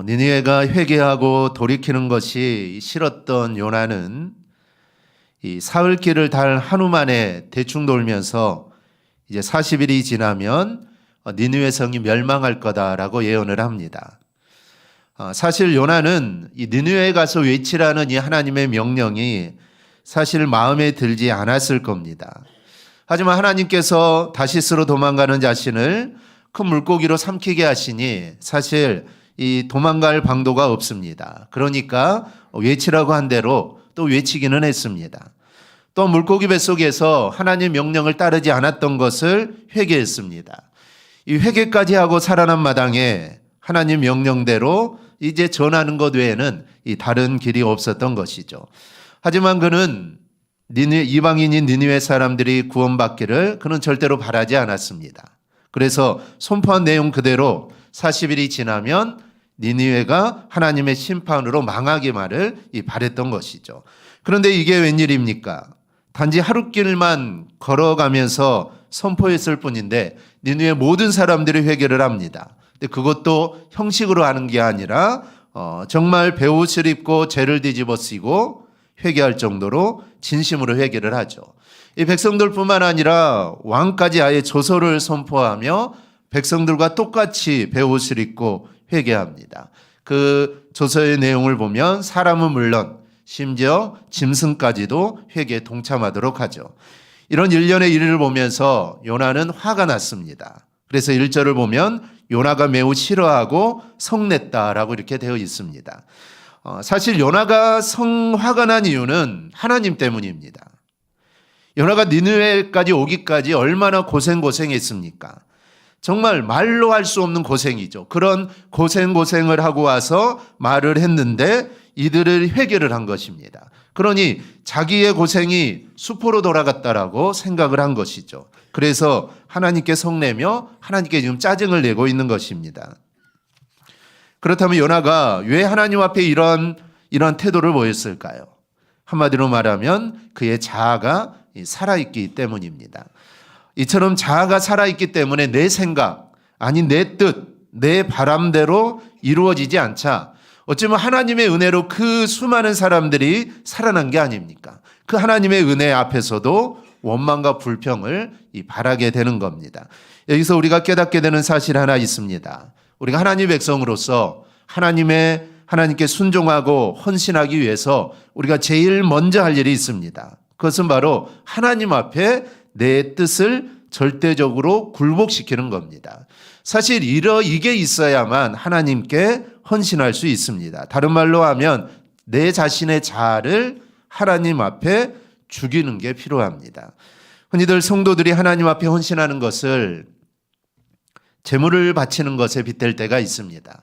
니느웨가 회개하고 돌이키는 것이 싫었던 요나는 이 사흘길을 달 한우 만에 대충 돌면서 이제 40일이 지나면 니느웨 성이 멸망할 거다라고 예언을 합니다. 사실 요나는 이 니느웨에 가서 외치라는 이 하나님의 명령이 사실 마음에 들지 않았을 겁니다. 하지만 하나님께서 다시스로 도망가는 자신을 큰 물고기로 삼키게 하시니 사실 이 도망갈 방도가 없습니다. 그러니까 외치라고 한 대로 또 외치기는 했습니다. 또 물고기 뱃속에서 하나님 명령을 따르지 않았던 것을 회개했습니다. 이 회개까지 하고 살아난 마당에 하나님 명령대로 이제 전하는 것 외에는 이 다른 길이 없었던 것이죠. 하지만 그는 이방인인 니느웨 사람들이 구원받기를 그는 절대로 바라지 않았습니다. 그래서 선포한 내용 그대로 40일이 지나면 니느웨가 하나님의 심판으로 망하기만을 바랬던 것이죠. 그런데 이게 웬일입니까? 단지 하루길만 걸어가면서 선포했을 뿐인데 니느웨 모든 사람들이 회개를 합니다. 근데 그것도 형식으로 하는 게 아니라 정말 베옷을 입고 죄를 뒤집어 쓰고 회개할 정도로 진심으로 회개를 하죠. 이 백성들뿐만 아니라 왕까지 아예 조서를 선포하며 백성들과 똑같이 베옷을 입고 회개합니다. 그 조서의 내용을 보면 사람은 물론 심지어 짐승까지도 회개에 동참하도록 하죠. 이런 일련의 일을 보면서 요나는 화가 났습니다. 그래서 1절을 보면 요나가 매우 싫어하고 성냈다라고 이렇게 되어 있습니다. 사실 요나가 화가 난 이유는 하나님 때문입니다. 요나가 니느웨까지 오기까지 얼마나 고생했습니까? 정말 말로 할 수 없는 고생이죠. 그런 고생을 하고 와서 말을 했는데 이들을 회개를 한 것입니다. 그러니 자기의 고생이 수포로 돌아갔다라고 생각을 한 것이죠. 그래서 하나님께 성내며 하나님께 지금 짜증을 내고 있는 것입니다. 그렇다면 요나가 왜 하나님 앞에 이런 태도를 보였을까요? 한마디로 말하면 그의 자아가 살아있기 때문입니다. 이처럼 자아가 살아있기 때문에 내 생각, 아니 내 뜻, 내 바람대로 이루어지지 않자 어쩌면 하나님의 은혜로 그 수많은 사람들이 살아난 게 아닙니까? 그 하나님의 은혜 앞에서도 원망과 불평을 바라게 되는 겁니다. 여기서 우리가 깨닫게 되는 사실 하나 있습니다. 우리가 하나님의 백성으로서 하나님께 순종하고 헌신하기 위해서 우리가 제일 먼저 할 일이 있습니다. 그것은 바로 하나님 앞에 내 뜻을 절대적으로 굴복시키는 겁니다. 사실 이게 있어야만 하나님께 헌신할 수 있습니다. 다른 말로 하면 내 자신의 자아를 하나님 앞에 죽이는 게 필요합니다. 흔히들 성도들이 하나님 앞에 헌신하는 것을 제물을 바치는 것에 빗댈 때가 있습니다.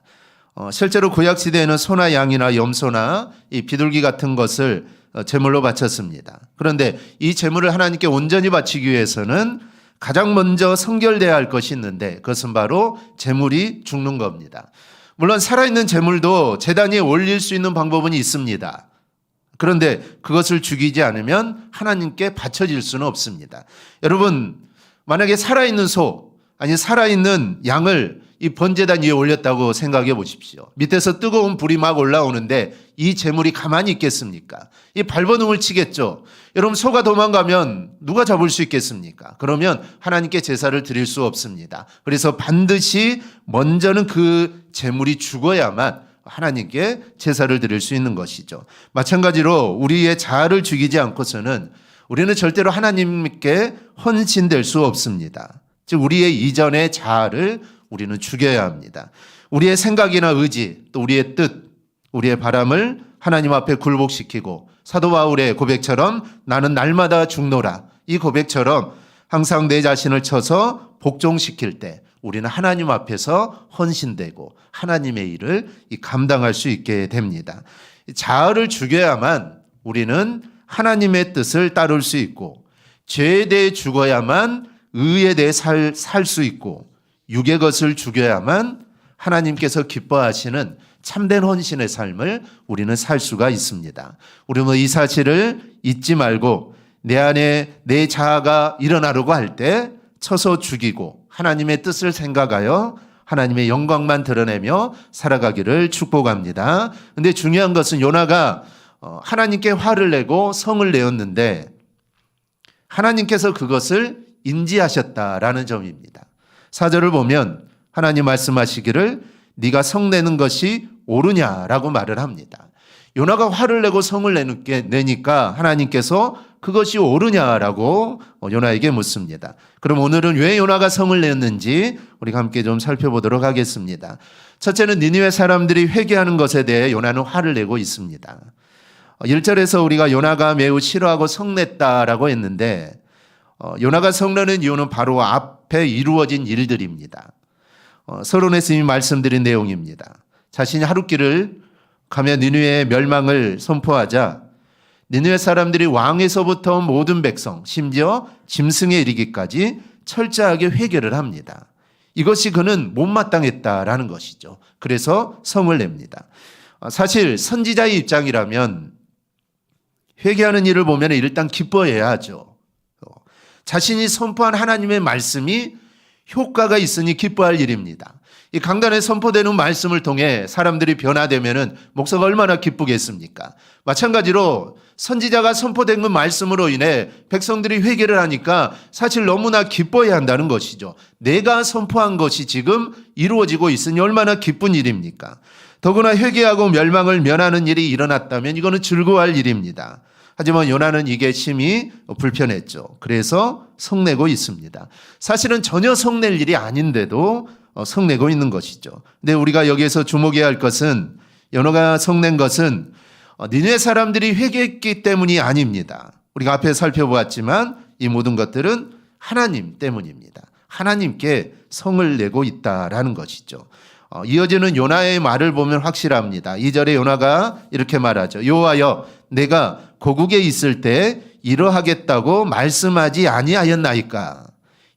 실제로 구약시대에는 소나 양이나 염소나 이 비둘기 같은 것을 제물로 바쳤습니다. 그런데 이 제물을 하나님께 온전히 바치기 위해서는 가장 먼저 성결돼야 할 것이 있는데 그것은 바로 제물이 죽는 겁니다. 물론 살아있는 제물도 제단 위에 올릴 수 있는 방법은 있습니다. 그런데 그것을 죽이지 않으면 하나님께 바쳐질 수는 없습니다. 여러분, 만약에 살아있는 소, 아니 살아있는 양을 이 번제단 위에 올렸다고 생각해 보십시오. 밑에서 뜨거운 불이 막 올라오는데 이 제물이 가만히 있겠습니까? 이 발버둥을 치겠죠. 여러분, 소가 도망가면 누가 잡을 수 있겠습니까? 그러면 하나님께 제사를 드릴 수 없습니다. 그래서 반드시 먼저는 그 제물이 죽어야만 하나님께 제사를 드릴 수 있는 것이죠. 마찬가지로 우리의 자아를 죽이지 않고서는 우리는 절대로 하나님께 헌신될 수 없습니다. 즉 우리의 이전의 자아를 우리는 죽여야 합니다. 우리의 생각이나 의지, 또 우리의 뜻, 우리의 바람을 하나님 앞에 굴복시키고 사도 바울의 고백처럼 나는 날마다 죽노라, 이 고백처럼 항상 내 자신을 쳐서 복종시킬 때 우리는 하나님 앞에서 헌신되고 하나님의 일을 감당할 수 있게 됩니다. 자아를 죽여야만 우리는 하나님의 뜻을 따를 수 있고, 죄에 대해 죽어야만 의에 대해 살 수 있고, 육의 것을 죽여야만 하나님께서 기뻐하시는 참된 헌신의 삶을 우리는 살 수가 있습니다. 우리는 이 사실을 잊지 말고 내 안에 내 자아가 일어나려고 할 때 쳐서 죽이고 하나님의 뜻을 생각하여 하나님의 영광만 드러내며 살아가기를 축복합니다. 근데 중요한 것은 요나가 하나님께 화를 내고 성을 내었는데 하나님께서 그것을 인지하셨다라는 점입니다. 4절을 보면 하나님 말씀하시기를 네가 성내는 것이 옳으냐라고 말을 합니다. 요나가 화를 내고 성을 내니까 하나님께서 그것이 옳으냐라고 요나에게 묻습니다. 그럼 오늘은 왜 요나가 성을 냈는지 우리가 함께 좀 살펴보도록 하겠습니다. 첫째는 니느웨 사람들이 회개하는 것에 대해 요나는 화를 내고 있습니다. 1절에서 우리가 요나가 매우 싫어하고 성냈다라고 했는데 요나가 성내는 이유는 바로 앞에 이루어진 일들입니다. 서론에서 이미 말씀드린 내용입니다. 자신이 하룻길을 가며 니느웨의 멸망을 선포하자 니느웨 사람들이 왕에서부터 모든 백성 심지어 짐승에 이르기까지 철저하게 회개를 합니다. 이것이 그는 못마땅했다라는 것이죠. 그래서 성을 냅니다. 사실 선지자의 입장이라면 회개하는 일을 보면 일단 기뻐해야 하죠. 자신이 선포한 하나님의 말씀이 효과가 있으니 기뻐할 일입니다. 이 강단에 선포되는 말씀을 통해 사람들이 변화되면은 목사가 얼마나 기쁘겠습니까? 마찬가지로 선지자가 선포된 그 말씀으로 인해 백성들이 회개를 하니까 사실 너무나 기뻐해야 한다는 것이죠. 내가 선포한 것이 지금 이루어지고 있으니 얼마나 기쁜 일입니까? 더구나 회개하고 멸망을 면하는 일이 일어났다면 이거는 즐거워할 일입니다. 하지만 요나는 이게 심히 불편했죠. 그래서 성내고 있습니다. 사실은 전혀 성낼 일이 아닌데도 성내고 있는 것이죠. 근데 우리가 여기에서 주목해야 할 것은 요나가 성낸 것은 니느웨 사람들이 회개했기 때문이 아닙니다. 우리가 앞에 살펴보았지만 이 모든 것들은 하나님 때문입니다. 하나님께 성을 내고 있다라는 것이죠. 이어지는 요나의 말을 보면 확실합니다. 2절에 요나가 이렇게 말하죠. 여호와여 내가 고국에 있을 때 이러하겠다고 말씀하지 아니하였나이까.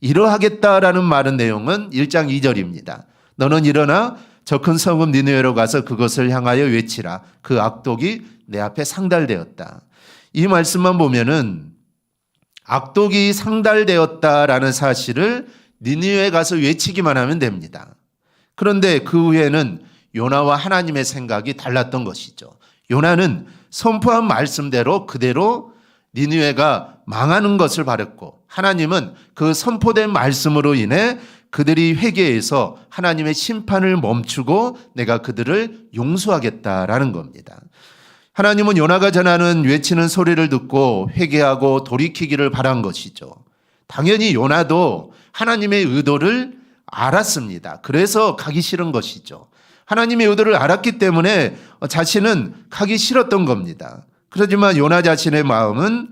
이러하겠다라는 말은 내용은 1장 2절입니다. 너는 일어나 저 큰 성읍 니느웨로 가서 그것을 향하여 외치라. 그 악독이 내 앞에 상달되었다. 이 말씀만 보면은 악독이 상달되었다라는 사실을 니느웨에 가서 외치기만 하면 됩니다. 그런데 그 후에는 요나와 하나님의 생각이 달랐던 것이죠. 요나는 선포한 말씀대로 그대로 니느웨가 망하는 것을 바랬고 하나님은 그 선포된 말씀으로 인해 그들이 회개해서 하나님의 심판을 멈추고 내가 그들을 용서하겠다라는 겁니다. 하나님은 요나가 전하는 외치는 소리를 듣고 회개하고 돌이키기를 바란 것이죠. 당연히 요나도 하나님의 의도를 알았습니다. 그래서 가기 싫은 것이죠. 하나님의 의도를 알았기 때문에 자신은 가기 싫었던 겁니다. 그렇지만 요나 자신의 마음은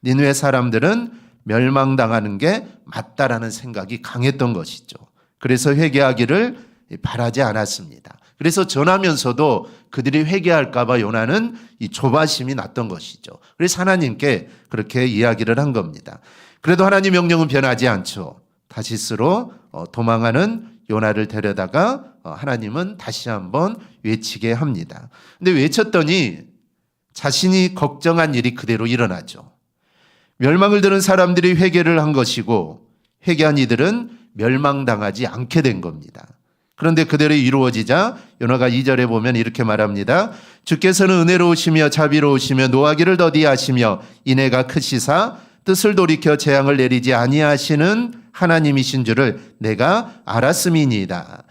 니느웨 사람들은 멸망당하는 게 맞다라는 생각이 강했던 것이죠. 그래서 회개하기를 바라지 않았습니다. 그래서 전하면서도 그들이 회개할까 봐 요나는 이 조바심이 났던 것이죠. 그래서 하나님께 그렇게 이야기를 한 겁니다. 그래도 하나님 명령은 변하지 않죠. 다시스로 도망하는 요나를 데려다가 하나님은 다시 한번 외치게 합니다. 근데 외쳤더니 자신이 걱정한 일이 그대로 일어나죠. 멸망을 들은 사람들이 회개를 한 것이고 회개한 이들은 멸망당하지 않게 된 겁니다. 그런데 그대로 이루어지자 요나가 2절에 보면 이렇게 말합니다. 주께서는 은혜로우시며 자비로우시며 노하기를 더디하시며 인애가 크시사 뜻을 돌이켜 재앙을 내리지 아니하시는 하나님이신 줄을 내가 알았음이니이다.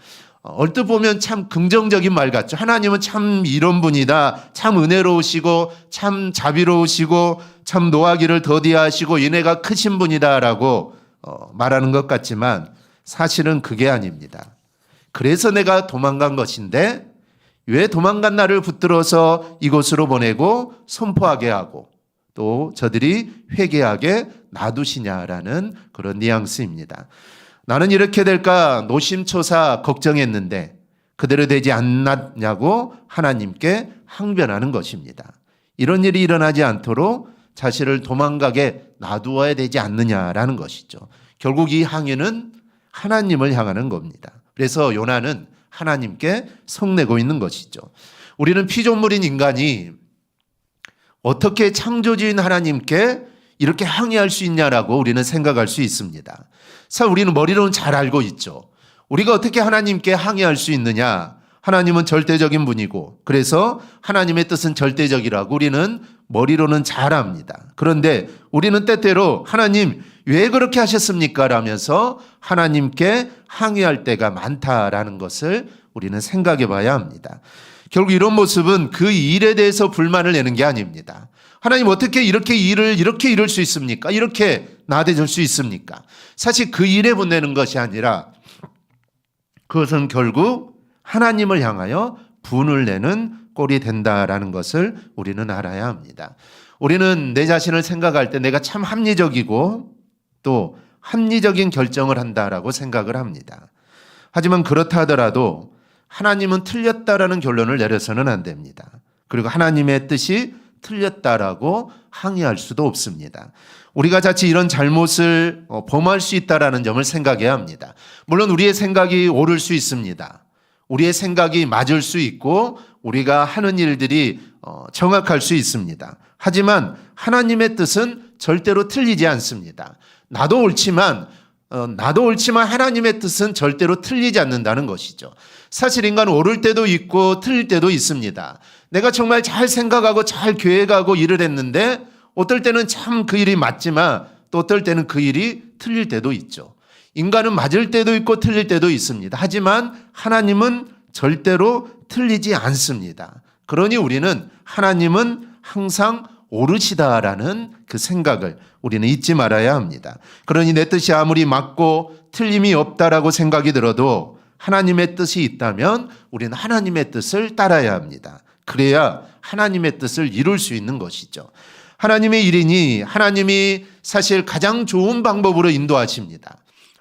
얼뜻 보면 참 긍정적인 말 같죠. 하나님은 참 이런 분이다. 참 은혜로우시고 참 자비로우시고 참 노하기를 더디하시고 인애가 크신 분이다라고 말하는 것 같지만 사실은 그게 아닙니다. 그래서 내가 도망간 것인데 왜 도망간 나를 붙들어서 이곳으로 보내고 선포하게 하고 또 저들이 회개하게 놔두시냐라는 그런 뉘앙스입니다. 나는 이렇게 될까 노심초사 걱정했는데 그대로 되지 않았냐고 하나님께 항변하는 것입니다. 이런 일이 일어나지 않도록 자신을 도망가게 놔두어야 되지 않느냐라는 것이죠. 결국 이 항해는 하나님을 향하는 겁니다. 그래서 요나는 하나님께 성내고 있는 것이죠. 우리는 피조물인 인간이 어떻게 창조주인 하나님께 이렇게 항의할 수 있냐라고 우리는 생각할 수 있습니다. 사실 우리는 머리로는 잘 알고 있죠. 우리가 어떻게 하나님께 항의할 수 있느냐? 하나님은 절대적인 분이고 그래서 하나님의 뜻은 절대적이라고 우리는 머리로는 잘 압니다. 그런데 우리는 때때로 하나님 왜 그렇게 하셨습니까? 라면서 하나님께 항의할 때가 많다라는 것을 우리는 생각해 봐야 합니다. 결국 이런 모습은 그 일에 대해서 불만을 내는 게 아닙니다. 하나님 어떻게 이렇게 일을 이렇게 이룰 수 있습니까? 이렇게 나대줄 수 있습니까? 사실 그 일에 분내는 것이 아니라 그것은 결국 하나님을 향하여 분을 내는 꼴이 된다라는 것을 우리는 알아야 합니다. 우리는 내 자신을 생각할 때 내가 참 합리적이고 또 합리적인 결정을 한다라고 생각을 합니다. 하지만 그렇다 하더라도 하나님은 틀렸다라는 결론을 내려서는 안 됩니다. 그리고 하나님의 뜻이 틀렸다라고 항의할 수도 없습니다. 우리가 자칫 이런 잘못을 범할 수 있다라는 점을 생각해야 합니다. 물론 우리의 생각이 옳을 수 있습니다. 우리의 생각이 맞을 수 있고 우리가 하는 일들이 정확할 수 있습니다. 하지만 하나님의 뜻은 절대로 틀리지 않습니다. 나도 옳지만 하나님의 뜻은 절대로 틀리지 않는다는 것이죠. 사실 인간은 옳을 때도 있고 틀릴 때도 있습니다. 내가 정말 잘 생각하고 잘 계획하고 일을 했는데 어떨 때는 참 그 일이 맞지만 또 어떨 때는 그 일이 틀릴 때도 있죠. 인간은 맞을 때도 있고 틀릴 때도 있습니다. 하지만 하나님은 절대로 틀리지 않습니다. 그러니 우리는 하나님은 항상 옳으시다라는 그 생각을 우리는 잊지 말아야 합니다. 그러니 내 뜻이 아무리 맞고 틀림이 없다라고 생각이 들어도 하나님의 뜻이 있다면 우리는 하나님의 뜻을 따라야 합니다. 그래야 하나님의 뜻을 이룰 수 있는 것이죠. 하나님의 일이니 하나님이 사실 가장 좋은 방법으로 인도하십니다.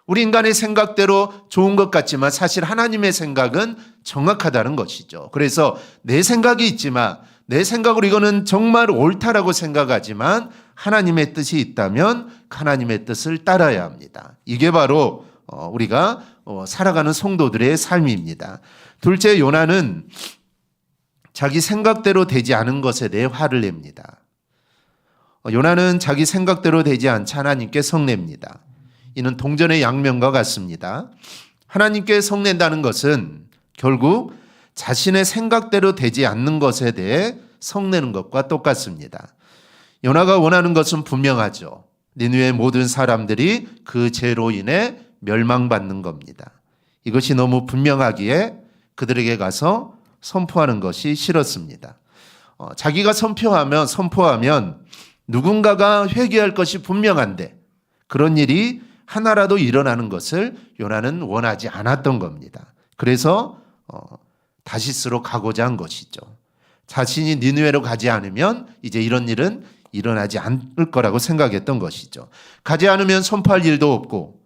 우리 인간의 생각대로 좋은 것 같지만 사실 하나님의 생각은 정확하다는 것이죠. 그래서 내 생각이 있지만 내 생각으로 이거는 정말 옳다라고 생각하지만 하나님의 뜻이 있다면 하나님의 뜻을 따라야 합니다. 이게 바로 우리가 살아가는 성도들의 삶입니다. 둘째, 요나는 자기 생각대로 되지 않은 것에 대해 화를 냅니다. 요나는 자기 생각대로 되지 않자 하나님께 성냅니다. 이는 동전의 양면과 같습니다. 하나님께 성낸다는 것은 결국 자신의 생각대로 되지 않는 것에 대해 성내는 것과 똑같습니다. 요나가 원하는 것은 분명하죠. 니느웨의 모든 사람들이 그 죄로 인해 멸망받는 겁니다. 이것이 너무 분명하기에 그들에게 가서 선포하는 것이 싫었습니다. 자기가 선포하면 누군가가 회개할 것이 분명한데 그런 일이 하나라도 일어나는 것을 요나는 원하지 않았던 겁니다. 그래서 다시스로 가고자 한 것이죠. 자신이 니느웨로 가지 않으면 이제 이런 일은 일어나지 않을 거라고 생각했던 것이죠. 가지 않으면 선포할 일도 없고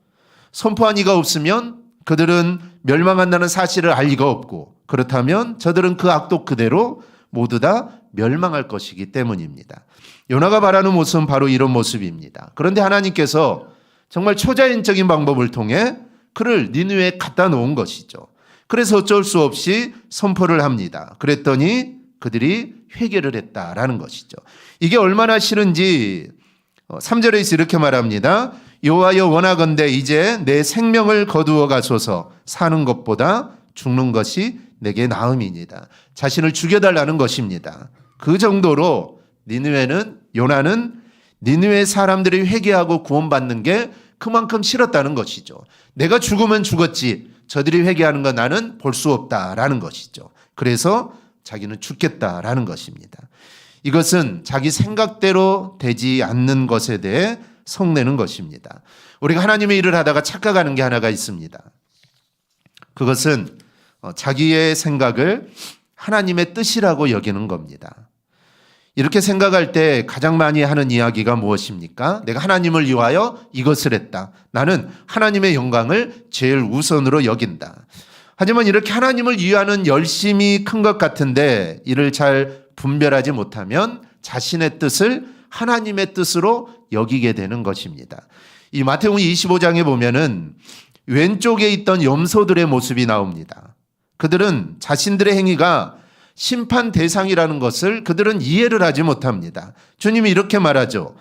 선포한 이가 없으면 그들은 멸망한다는 사실을 알 리가 없고 그렇다면 저들은 그 악독 그대로 모두 다 멸망할 것이기 때문입니다. 요나가 바라는 모습은 바로 이런 모습입니다. 그런데 하나님께서 정말 초자연적인 방법을 통해 그를 니느웨에 갖다 놓은 것이죠. 그래서 어쩔 수 없이 선포를 합니다. 그랬더니 그들이 회개를 했다라는 것이죠. 이게 얼마나 싫은지 3절에서 이렇게 말합니다. 여호와여 원하건대 이제 내 생명을 거두어 가소서 사는 것보다 죽는 것이 내게 나음이니이다. 자신을 죽여달라는 것입니다. 그 정도로 요나는 니느웨 사람들이 회개하고 구원받는 게 그만큼 싫었다는 것이죠. 내가 죽으면 죽었지 저들이 회개하는 건 나는 볼 수 없다라는 것이죠. 그래서 자기는 죽겠다라는 것입니다. 이것은 자기 생각대로 되지 않는 것에 대해 성내는 것입니다. 우리가 하나님의 일을 하다가 착각하는 게 하나가 있습니다. 그것은 자기의 생각을 하나님의 뜻이라고 여기는 겁니다. 이렇게 생각할 때 가장 많이 하는 이야기가 무엇입니까? 내가 하나님을 위하여 이것을 했다. 나는 하나님의 영광을 제일 우선으로 여긴다. 하지만 이렇게 하나님을 위하는 열심이 큰 것 같은데 이를 잘 분별하지 못하면 자신의 뜻을 하나님의 뜻으로 여기게 되는 것입니다. 이 마태복음 25장에 보면은 왼쪽에 있던 염소들의 모습이 나옵니다. 그들은 자신들의 행위가 심판 대상이라는 것을 그들은 이해를 하지 못합니다. 주님이 이렇게 말하죠.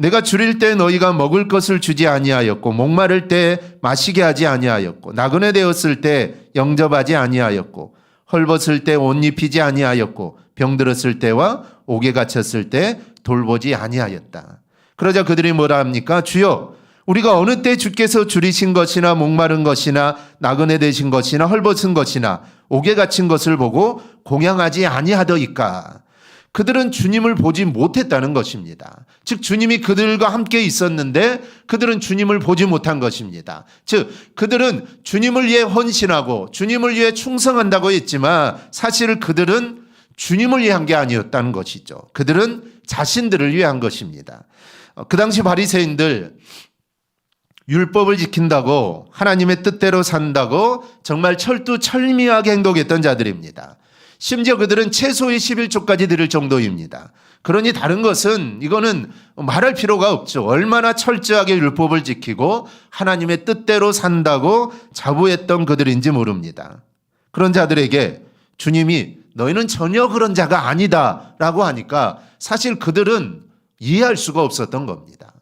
내가 줄일 때 너희가 먹을 것을 주지 아니하였고 목마를 때 마시게 하지 아니하였고 나그네 되었을 때 영접하지 아니하였고 헐벗을 때 옷 입히지 아니하였고 병들었을 때와 옥에 갇혔을 때 돌보지 아니하였다. 그러자 그들이 뭐라 합니까? 주여, 우리가 어느 때 주께서 줄이신 것이나 목마른 것이나 나그네 되신 것이나 헐벗은 것이나 옥에 갇힌 것을 보고 공양하지 아니하더이까. 그들은 주님을 보지 못했다는 것입니다. 즉 주님이 그들과 함께 있었는데 그들은 주님을 보지 못한 것입니다. 즉 그들은 주님을 위해 헌신하고 주님을 위해 충성한다고 했지만 사실 그들은 주님을 위한 게 아니었다는 것이죠. 그들은 자신들을 위한 것입니다. 그 당시 바리새인들 율법을 지킨다고 하나님의 뜻대로 산다고 정말 철두철미하게 행동했던 자들입니다. 심지어 그들은 최소의 11조까지 드릴 정도입니다. 그러니 다른 것은 이거는 말할 필요가 없죠. 얼마나 철저하게 율법을 지키고 하나님의 뜻대로 산다고 자부했던 그들인지 모릅니다. 그런 자들에게 주님이 너희는 전혀 그런 자가 아니다 라고 하니까 사실 그들은 이해할 수가 없었던 겁니다.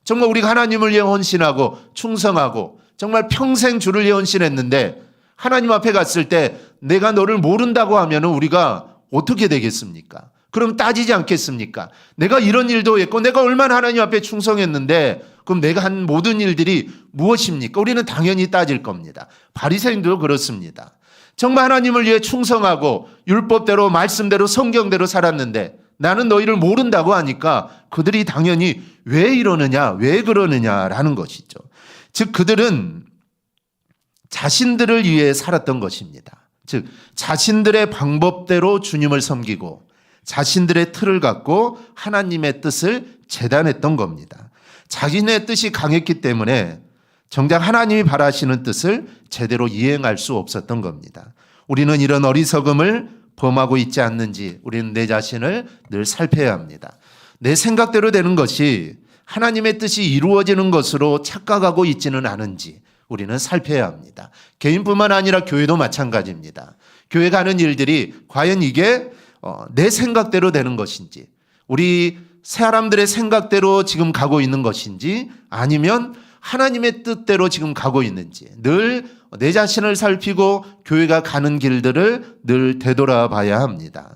정말 우리가 하나님을 위해 헌신하고 충성하고 정말 평생 주를 위해 헌신했는데 하나님 앞에 갔을 때 내가 너를 모른다고 하면 우리가 어떻게 되겠습니까? 그럼 따지지 않겠습니까? 내가 이런 일도 했고 내가 얼마나 하나님 앞에 충성했는데 그럼 내가 한 모든 일들이 무엇입니까? 우리는 당연히 따질 겁니다. 바리새인도 그렇습니다. 정말 하나님을 위해 충성하고 율법대로 말씀대로 성경대로 살았는데 나는 너희를 모른다고 하니까 그들이 당연히 왜 이러느냐 왜 그러느냐라는 것이죠. 즉 그들은 자신들을 위해 살았던 것입니다. 즉 자신들의 방법대로 주님을 섬기고 자신들의 틀을 갖고 하나님의 뜻을 재단했던 겁니다. 자기네 뜻이 강했기 때문에 정작 하나님이 바라시는 뜻을 제대로 이행할 수 없었던 겁니다. 우리는 이런 어리석음을 범하고 있지 않는지 우리는 내 자신을 늘 살펴야 합니다. 내 생각대로 되는 것이 하나님의 뜻이 이루어지는 것으로 착각하고 있지는 않은지 우리는 살펴야 합니다. 개인뿐만 아니라 교회도 마찬가지입니다. 교회 가는 일들이 과연 이게 내 생각대로 되는 것인지 우리 사람들의 생각대로 지금 가고 있는 것인지 아니면 하나님의 뜻대로 지금 가고 있는지 늘 내 자신을 살피고 교회가 가는 길들을 늘 되돌아봐야 합니다.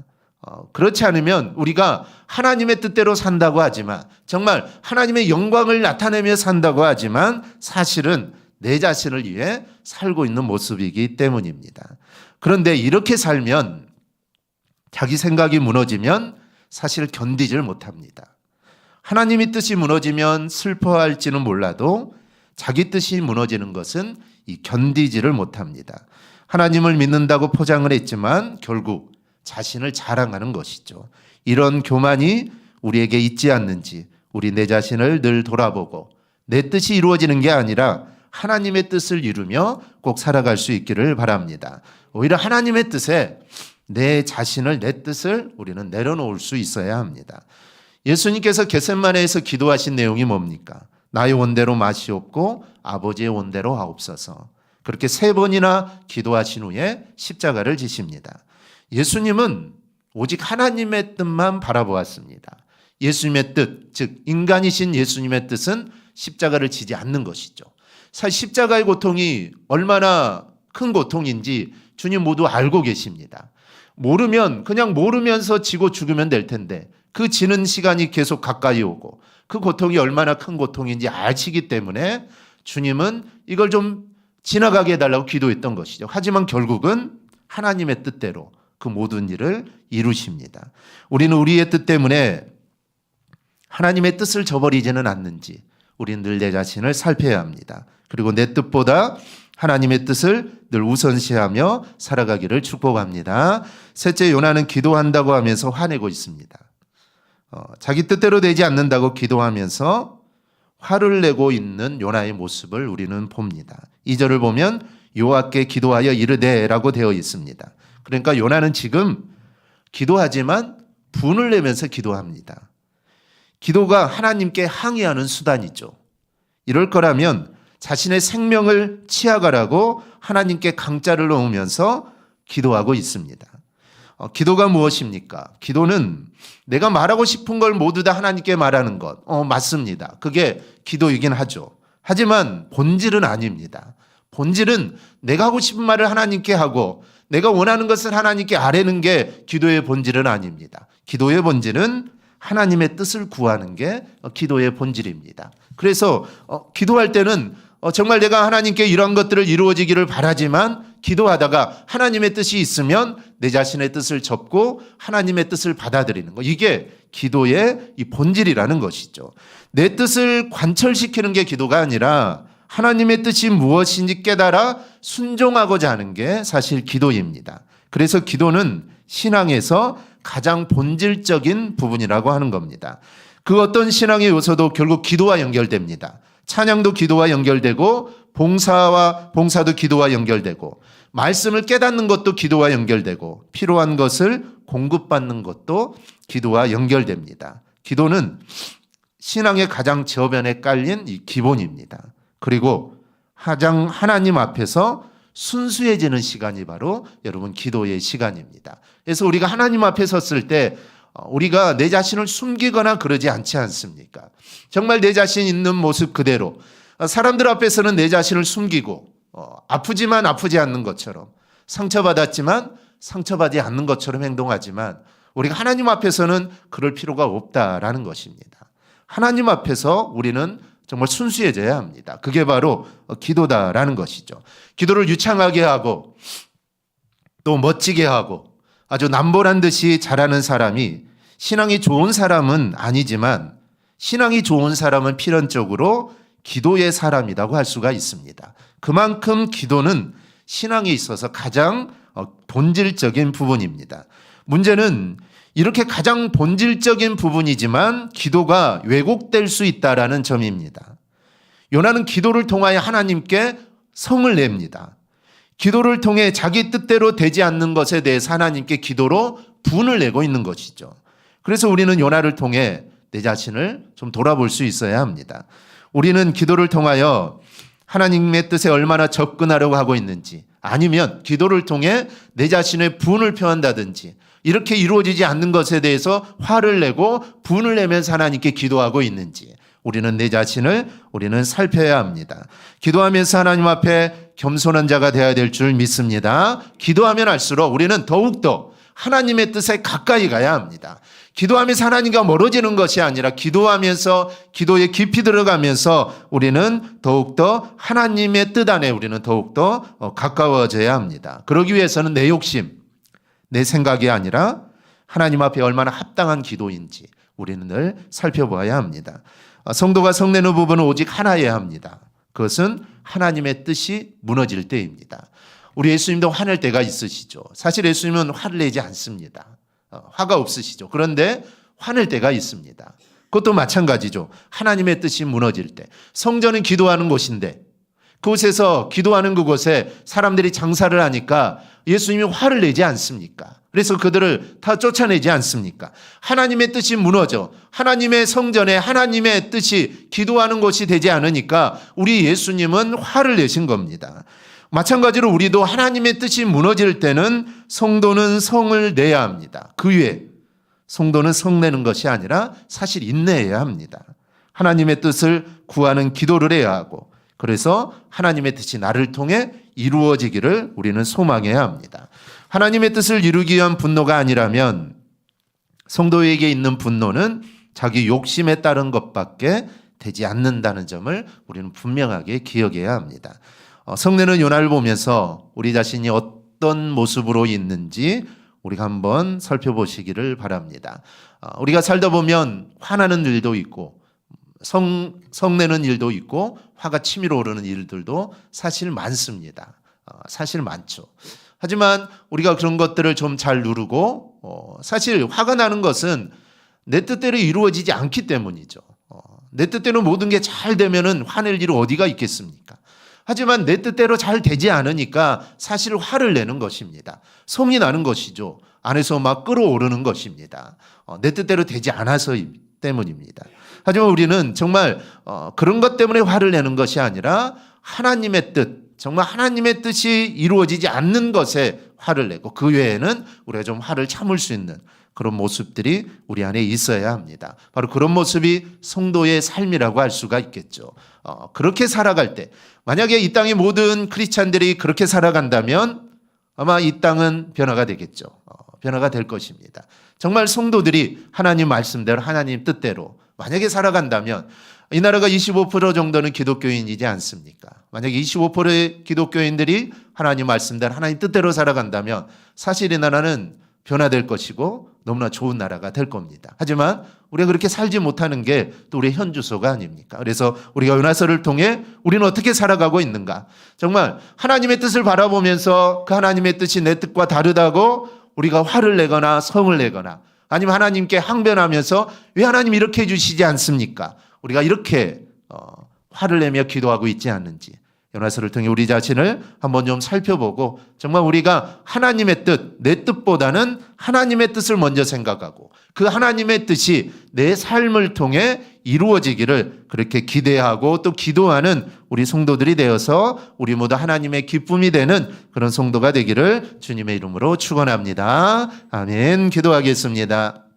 그렇지 않으면 우리가 하나님의 뜻대로 산다고 하지만 정말 하나님의 영광을 나타내며 산다고 하지만 사실은 내 자신을 위해 살고 있는 모습이기 때문입니다. 그런데 이렇게 살면 자기 생각이 무너지면 사실 견디질 못합니다. 하나님의 뜻이 무너지면 슬퍼할지는 몰라도 자기 뜻이 무너지는 것은 견디지를 못합니다. 하나님을 믿는다고 포장을 했지만 결국 자신을 자랑하는 것이죠. 이런 교만이 우리에게 있지 않는지 우리 내 자신을 늘 돌아보고 내 뜻이 이루어지는 게 아니라 하나님의 뜻을 이루며 꼭 살아갈 수 있기를 바랍니다. 오히려 하나님의 뜻에 내 자신을 내 뜻을 우리는 내려놓을 수 있어야 합니다. 예수님께서 겟세마네에서 기도하신 내용이 뭡니까? 나의 원대로 마시옵고 아버지의 원대로 하옵소서. 그렇게 3번이나 기도하신 후에 십자가를 지십니다. 예수님은 오직 하나님의 뜻만 바라보았습니다. 예수님의 뜻, 즉 인간이신 예수님의 뜻은 십자가를 지지 않는 것이죠. 사실 십자가의 고통이 얼마나 큰 고통인지 주님 모두 알고 계십니다. 모르면 그냥 모르면서 지고 죽으면 될 텐데 그 지는 시간이 계속 가까이 오고 그 고통이 얼마나 큰 고통인지 아시기 때문에 주님은 이걸 좀 지나가게 해달라고 기도했던 것이죠. 하지만 결국은 하나님의 뜻대로 그 모든 일을 이루십니다. 우리는 우리의 뜻 때문에 하나님의 뜻을 저버리지는 않는지 우리는 늘 내 자신을 살펴야 합니다. 그리고 내 뜻보다 하나님의 뜻을 늘 우선시하며 살아가기를 축복합니다. 셋째, 요나는 기도한다고 하면서 화내고 있습니다. 자기 뜻대로 되지 않는다고 기도하면서 화를 내고 있는 요나의 모습을 우리는 봅니다. 2절을 보면 여호와께 기도하여 이르되라고 되어 있습니다. 그러니까 요나는 지금 기도하지만 분을 내면서 기도합니다. 기도가 하나님께 항의하는 수단이죠. 이럴 거라면 자신의 생명을 치아가라고 하나님께 강짜를 놓으면서 기도하고 있습니다. 기도가 무엇입니까? 기도는 내가 말하고 싶은 걸 모두 다 하나님께 말하는 것. 맞습니다. 그게 기도이긴 하죠. 하지만 본질은 아닙니다. 본질은 내가 하고 싶은 말을 하나님께 하고 내가 원하는 것을 하나님께 아뢰는 게 기도의 본질은 아닙니다. 기도의 본질은 하나님의 뜻을 구하는 게 기도의 본질입니다. 그래서 기도할 때는 정말 내가 하나님께 이런 것들을 이루어지기를 바라지만 기도하다가 하나님의 뜻이 있으면 내 자신의 뜻을 접고 하나님의 뜻을 받아들이는 것. 이게 기도의 이 본질이라는 것이죠. 내 뜻을 관철시키는 게 기도가 아니라 하나님의 뜻이 무엇인지 깨달아 순종하고자 하는 게 사실 기도입니다. 그래서 기도는 신앙에서 가장 본질적인 부분이라고 하는 겁니다. 그 어떤 신앙의 요소도 결국 기도와 연결됩니다. 찬양도 기도와 연결되고 봉사도 기도와 연결되고 말씀을 깨닫는 것도 기도와 연결되고 필요한 것을 공급받는 것도 기도와 연결됩니다. 기도는 신앙의 가장 저변에 깔린 이 기본입니다. 그리고 가장 하나님 앞에서 순수해지는 시간이 바로 여러분 기도의 시간입니다. 그래서 우리가 하나님 앞에 섰을 때 우리가 내 자신을 숨기거나 그러지 않지 않습니까? 정말 내 자신 있는 모습 그대로 사람들 앞에서는 내 자신을 숨기고 아프지만 아프지 않는 것처럼 상처받았지만 상처받지 않는 것처럼 행동하지만 우리가 하나님 앞에서는 그럴 필요가 없다라는 것입니다. 하나님 앞에서 우리는 정말 순수해져야 합니다. 그게 바로 기도다라는 것이죠. 기도를 유창하게 하고 또 멋지게 하고 아주 남보란 듯이 잘하는 사람이 신앙이 좋은 사람은 아니지만 신앙이 좋은 사람은 필연적으로 기도의 사람이라고 할 수가 있습니다. 그만큼 기도는 신앙에 있어서 가장 본질적인 부분입니다. 문제는 이렇게 가장 본질적인 부분이지만 기도가 왜곡될 수 있다라는 점입니다. 요나는 기도를 통하여 하나님께 성을 냅니다. 기도를 통해 자기 뜻대로 되지 않는 것에 대해서 하나님께 기도로 분을 내고 있는 것이죠. 그래서 우리는 요나를 통해 내 자신을 좀 돌아볼 수 있어야 합니다. 우리는 기도를 통하여 하나님의 뜻에 얼마나 접근하려고 하고 있는지 아니면 기도를 통해 내 자신의 분을 표한다든지 이렇게 이루어지지 않는 것에 대해서 화를 내고 분을 내면서 하나님께 기도하고 있는지 우리는 내 자신을 우리는 살펴야 합니다. 기도하면서 하나님 앞에 겸손한 자가 되어야 될 줄 믿습니다. 기도하면 할수록 우리는 더욱더 하나님의 뜻에 가까이 가야 합니다. 기도하면서 하나님과 멀어지는 것이 아니라 기도하면서 기도에 깊이 들어가면서 우리는 더욱더 하나님의 뜻 안에 우리는 더욱더 가까워져야 합니다. 그러기 위해서는 내 욕심, 내 생각이 아니라 하나님 앞에 얼마나 합당한 기도인지 우리는 늘 살펴봐야 합니다. 성도가 성내는 부분은 오직 하나여야 합니다. 그것은 하나님의 뜻이 무너질 때입니다. 우리 예수님도 화낼 때가 있으시죠. 사실 예수님은 화를 내지 않습니다. 화가 없으시죠. 그런데 화낼 때가 있습니다. 그것도 마찬가지죠. 하나님의 뜻이 무너질 때. 성전은 기도하는 곳인데 그곳에서 기도하는 그곳에 사람들이 장사를 하니까 예수님이 화를 내지 않습니까? 그래서 그들을 다 쫓아내지 않습니까? 하나님의 뜻이 무너져 하나님의 성전에 하나님의 뜻이 기도하는 곳이 되지 않으니까 우리 예수님은 화를 내신 겁니다. 마찬가지로 우리도 하나님의 뜻이 무너질 때는 성도는 성을 내야 합니다. 그 위에 성도는 성 내는 것이 아니라 사실 인내해야 합니다. 하나님의 뜻을 구하는 기도를 해야 하고 그래서 하나님의 뜻이 나를 통해 이루어지기를 우리는 소망해야 합니다. 하나님의 뜻을 이루기 위한 분노가 아니라면 성도에게 있는 분노는 자기 욕심에 따른 것밖에 되지 않는다는 점을 우리는 분명하게 기억해야 합니다. 성례는 요나를 보면서 우리 자신이 어떤 모습으로 있는지 우리가 한번 살펴보시기를 바랍니다. 우리가 살다 보면 화나는 일도 있고 성내는 일도 있고 화가 치밀어 오르는 일들도 사실 많습니다. 사실 많죠. 하지만 우리가 그런 것들을 좀 잘 누르고 사실 화가 나는 것은 내 뜻대로 이루어지지 않기 때문이죠. 내 뜻대로 모든 게 잘 되면은 화낼 일이 어디가 있겠습니까? 하지만 내 뜻대로 잘 되지 않으니까 사실 화를 내는 것입니다. 성이 나는 것이죠. 안에서 막 끓어오르는 것입니다. 내 뜻대로 되지 않아서 때문입니다. 하지만 우리는 정말 그런 것 때문에 화를 내는 것이 아니라 하나님의 뜻, 정말 하나님의 뜻이 이루어지지 않는 것에 화를 내고 그 외에는 우리가 좀 화를 참을 수 있는 그런 모습들이 우리 안에 있어야 합니다. 바로 그런 모습이 성도의 삶이라고 할 수가 있겠죠. 그렇게 살아갈 때 만약에 이 땅의 모든 크리스찬들이 그렇게 살아간다면 아마 이 땅은 변화가 되겠죠. 변화가 될 것입니다. 정말 성도들이 하나님 말씀대로 하나님 뜻대로 만약에 살아간다면 이 나라가 25% 정도는 기독교인이지 않습니까? 만약에 25%의 기독교인들이 하나님 말씀대로 하나님 뜻대로 살아간다면 사실 이 나라는 변화될 것이고 너무나 좋은 나라가 될 겁니다. 하지만 우리가 그렇게 살지 못하는 게 또 우리의 현주소가 아닙니까? 그래서 우리가 요나서를 통해 우리는 어떻게 살아가고 있는가? 정말 하나님의 뜻을 바라보면서 그 하나님의 뜻이 내 뜻과 다르다고 우리가 화를 내거나 성을 내거나 아니면 하나님께 항변하면서 왜 하나님 이렇게 해주시지 않습니까? 우리가 이렇게 화를 내며 기도하고 있지 않는지 요나서를 통해 우리 자신을 한번 좀 살펴보고 정말 우리가 하나님의 뜻, 내 뜻보다는 하나님의 뜻을 먼저 생각하고 그 하나님의 뜻이 내 삶을 통해 이루어지기를 그렇게 기대하고 또 기도하는 우리 성도들이 되어서 우리 모두 하나님의 기쁨이 되는 그런 성도가 되기를 주님의 이름으로 축원합니다. 아멘. 기도하겠습니다.